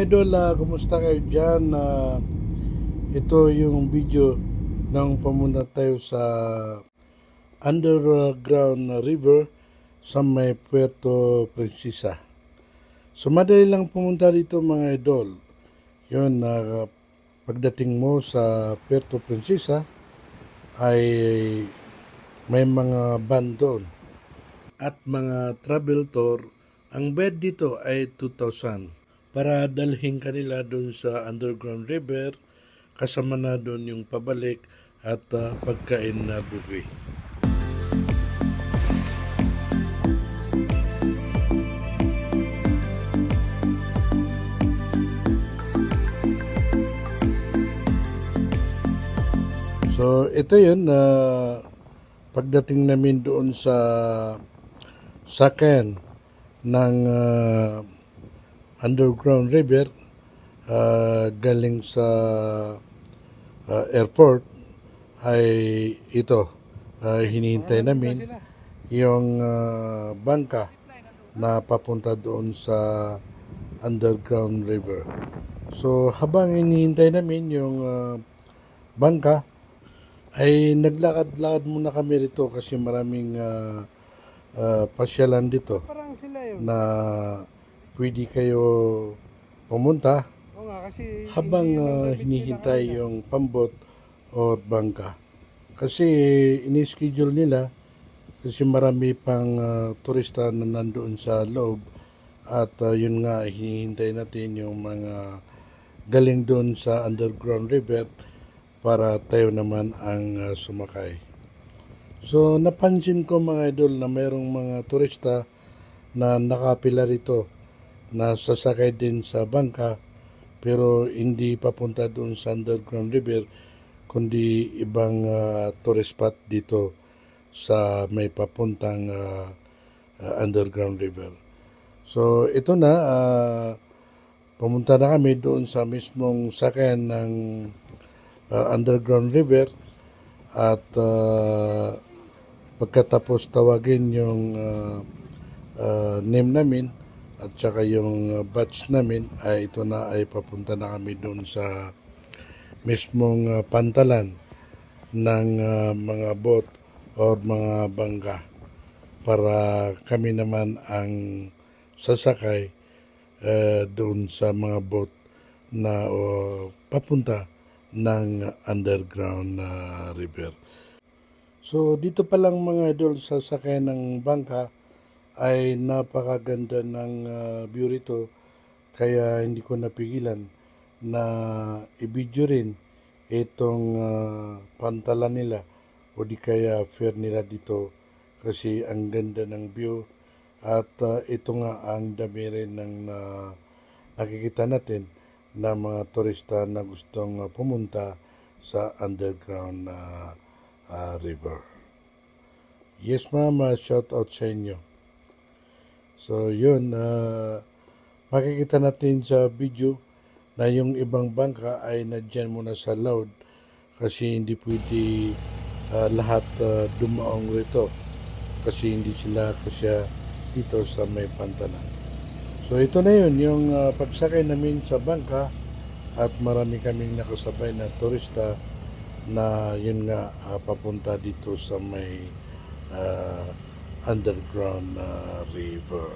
idol, kumusta kayo dyan? Ito yung video ng pamunta tayo sa underground river sa may Puerto Princesa. So madali lang pumunta dito mga idol. Yun, pagdating mo sa Puerto Princesa ay may mga van doon at mga travel tour. Ang bed dito ay 2,000 para dalhin kanila doon sa underground river, kasama na doon yung pabalik at pagkain na buffet. So ito yun, pagdating namin doon sa sakyan ng underground river galing sa airport ay ito, hinihintay namin yung bangka na papunta doon sa underground river. So habang hinihintay namin yung bangka ay naglakad-lakad muna kami rito kasi maraming pasyalan dito na pwede kayo pumunta habang hinihintay yung pambot o bangka. Kasi ini-schedule nila kasi marami pang turista na nandoon sa loob at yun nga hinihintay natin yung mga galing doon sa underground river para tayo naman ang sumakay. So napansin ko mga idol na mayroong mga turista na nakapila rito na sasakay din sa bangka pero hindi papunta doon sa underground river kundi ibang tourist spot dito sa may papuntang underground river. So ito na, pumunta na kami doon sa mismong sakyan ng underground river at pagkatapos tawagin yung name namin at saka yung batch namin ay ito na ay papunta na kami doon sa mismong pantalan ng mga boat o mga bangka para kami naman ang sasakay doon sa mga boat na papunta ng underground river. So dito pa lang mga idol sa sakay ng bangka ay napakaganda ng view rito kaya hindi ko napigilan na i-video rin itong pantalan nila o di kaya fair nila dito kasi ang ganda ng view at ito nga ang dami rin ng nakikita natin na mga turista na gustong pumunta sa underground river. Yes ma'am, shout out sa inyo. So yun, makikita natin sa video na yung ibang bangka ay nadyan muna sa loud kasi hindi pwede lahat dumaong rito kasi hindi sila kasya dito sa may pantalan. So ito na yun, yung pagsakay namin sa bangka at marami kaming nakasabay na turista na yun nga papunta dito sa may underground river.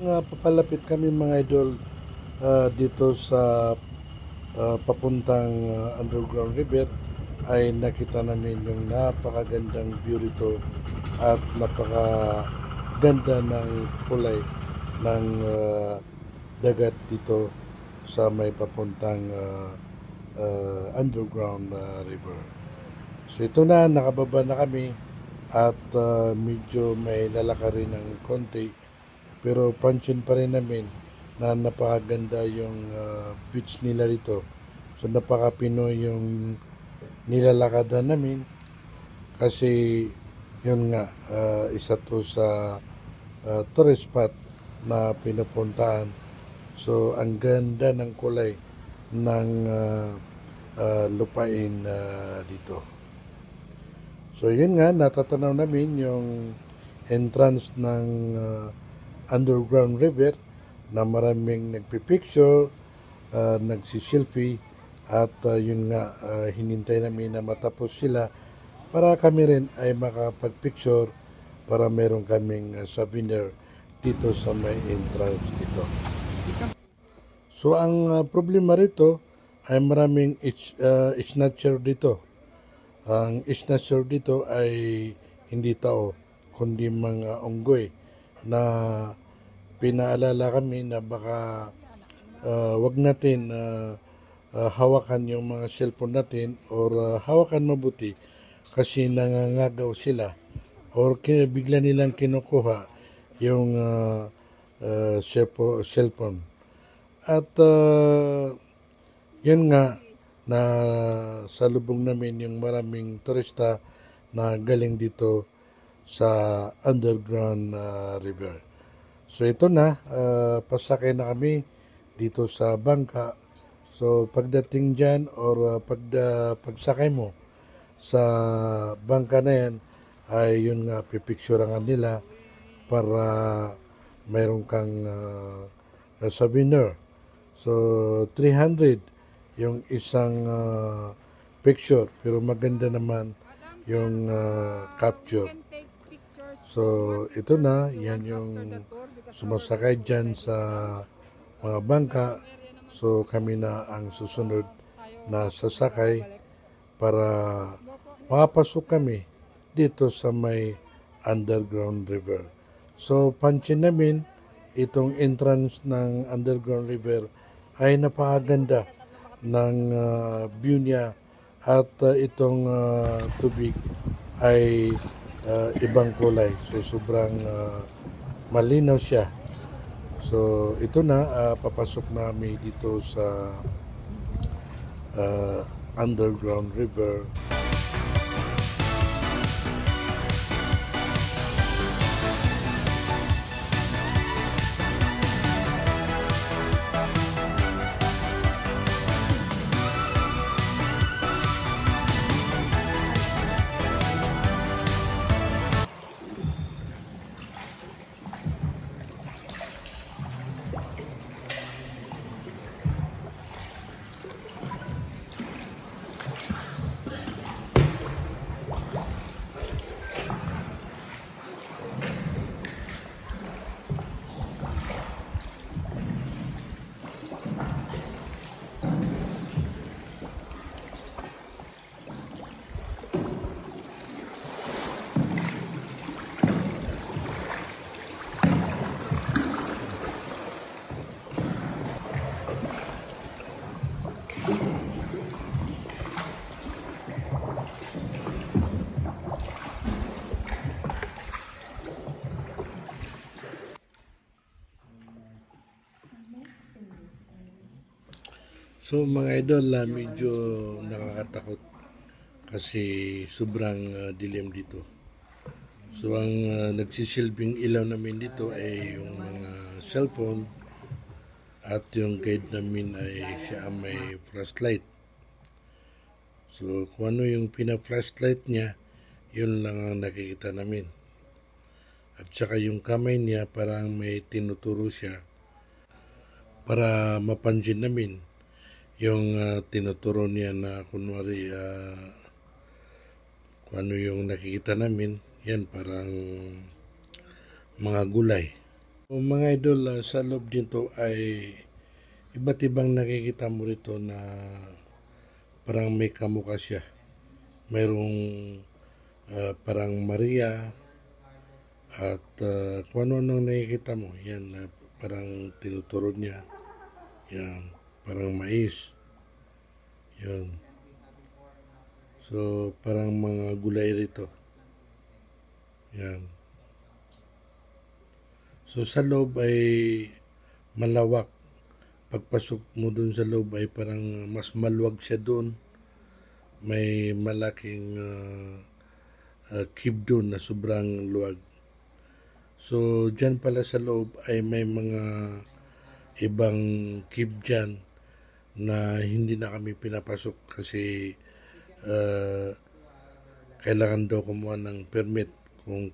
Papalapit kami mga idol dito sa papuntang underground river ay nakita namin yung napakagandang view rito at napakaganda ng kulay ng dagat dito sa may papuntang underground river. So ito na, nakababa na kami at medyo may lalakarin ng konti pero pansin pa rin namin na napakaganda yung beach nila rito. So napaka-Pinoy yung nilalakadan namin kasi yun nga isa to sa tourist spot na pinupuntahan. So ang ganda ng kulay ng lupain dito. So yun nga, natatanaw namin yung entrance ng underground river na maraming nagpipicture, nagsiselfie at yun nga, hinintay namin na matapos sila para kami rin ay makapag-picture para meron kaming souvenir dito sa may entrance dito. So ang problema rito ay maraming snatcher dito. Ang snatcher dito ay hindi tao, kundi mga unggoy na pinaalala kami na baka wag natin hawakan yung mga cellphone natin or hawakan mabuti kasi nangangagaw sila or bigla nilang kinukuha yung cellphone. At yun nga, na salubong namin yung maraming turista na galing dito sa underground river. So ito na, pasakay na kami dito sa bangka. So pagdating dyan or pagsakay mo sa bangka na yan, ay yun nga, pipicturean nila para mayroon kang souvenir. So 300 yung isang picture, pero maganda naman yung capture. So ito na, yan yung sumasakay dyan sa mga bangka. So kami na ang susunod na sasakay para makapasok kami dito sa may underground river. So pansin namin, itong entrance ng underground river ay napakaganda ng view niya at itong tubig ay ibang kulay. So sobrang malinaw siya. So ito na, papasok namin dito sa underground river. So mga idol, medyo nakakatakot kasi sobrang dilim dito. So ang nagsisilbing ilaw namin dito ay yung mga cellphone at yung guide namin ay siya may flashlight. So kung ano yung pina-flashlight niya, yun lang ang nakikita namin. At saka yung kamay niya parang may tinuturo siya para mapansin namin yung tinuturo niya na kunwari kung ano yung nakikita namin, yan parang mga gulay. So, mga idol, sa loob dito ay iba't ibang nakikita mo rito na parang may kamukha siya. Mayroong parang Maria at kung ano nakikita mo, yan parang tinuturo niya. Yan. Parang mais. Yun. So, parang mga gulay rito. Yan. So, sa loob ay malawak. Pagpasok mo dun sa loob ay parang mas maluwag siya dun. May malaking cave dun na sobrang luwag. So, dyan pala sa loob ay may mga ibang cave dyan na hindi na kami pinapasok kasi kailangan daw kumuha ng permit kung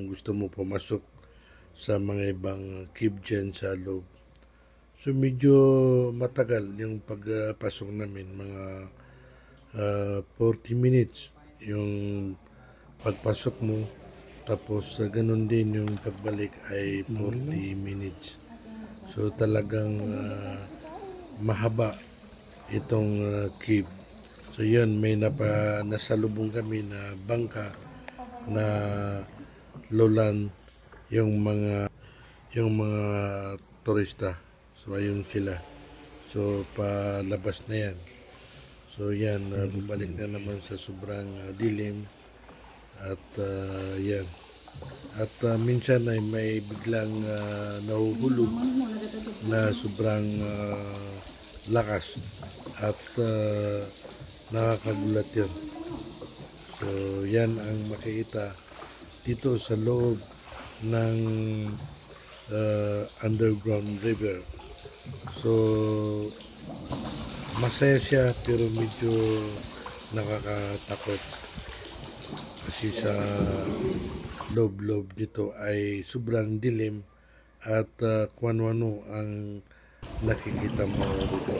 gusto mo pumasok sa mga ibang cave dyan sa loob. So medyo matagal yung pagpasok namin, mga 40 minutes yung pagpasok mo. Tapos ganun din yung pagbalik ay 40 minutes. So talagang mahaba itong cave. So yun, may nasalubong kami na bangka na lowland yung mga turista. So ayun sila. So palabas na yan. So yan, bumalik na naman sa sobrang dilim at yan. At minsan ay may biglang nahuhulog na sobrang lakas at nakakagulat yun. So yan ang makikita dito sa loob ng underground river. So masaya siya pero medyo nakakatakot kasi sa loob-loob dito ay sobrang dilim at kung ano ang nakikita mo dito.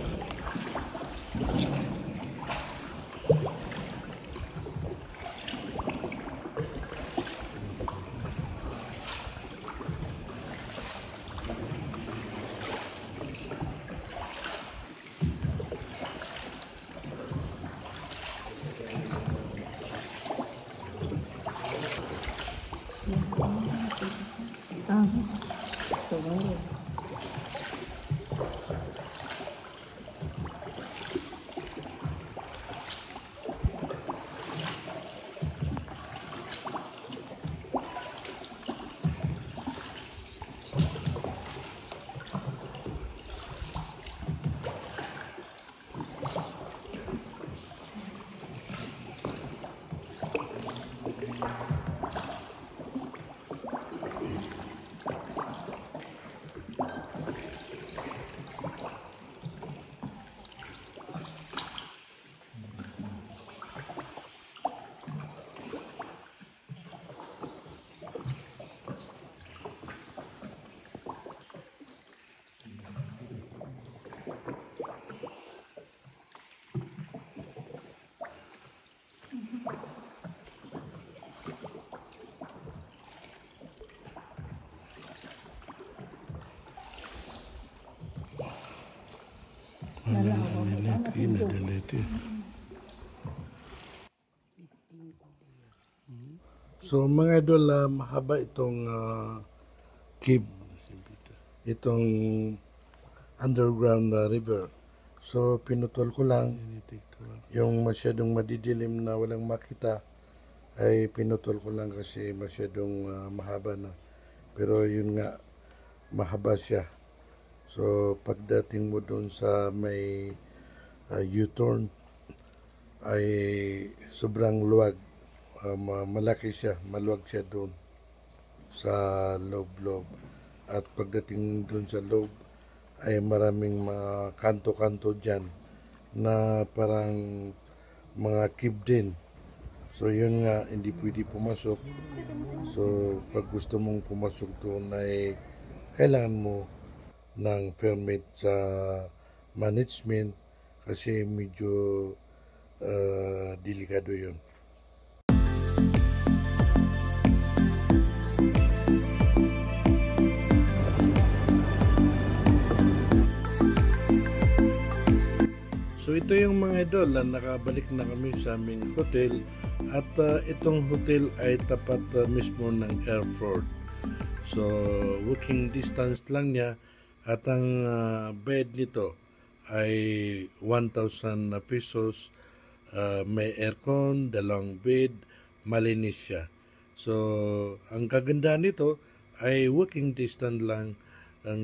So mga idol, mahaba itong cave, itong underground river. So pinutol ko lang yung masyadong madidilim na walang makita, ay pinutol ko lang kasi masyadong mahaba na. Pero yun nga, mahaba siya. So pagdating mo doon sa may U-turn ay sobrang luwag. Malaki siya, maluwag siya doon sa loob-loob. At pagdating doon sa loob ay maraming mga kanto-kanto dyan na parang mga cave din. So yun nga, hindi pwede pumasok. So pag gusto mong pumasok doon ay kailangan mo ng permit sa management kasi medyo delikado yun. So ito yung mga idol, nakabalik na kami sa aming hotel at itong hotel ay tapat mismo ng airport. So walking distance lang niya at ang bed nito ay 1,000 pesos, may aircon, dalawang bed, malinis siya. So ang kagandahan nito ay walking distance lang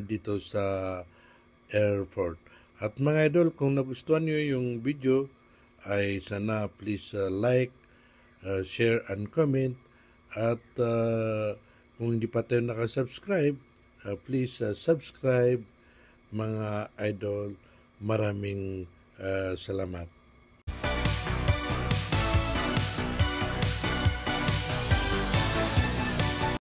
dito sa airport. At mga idol, kung nagustuhan nyo yung video, ay sana please like, share, and comment. At kung hindi pa tayo nakasubscribe, please subscribe mga idol. Maraming salamat.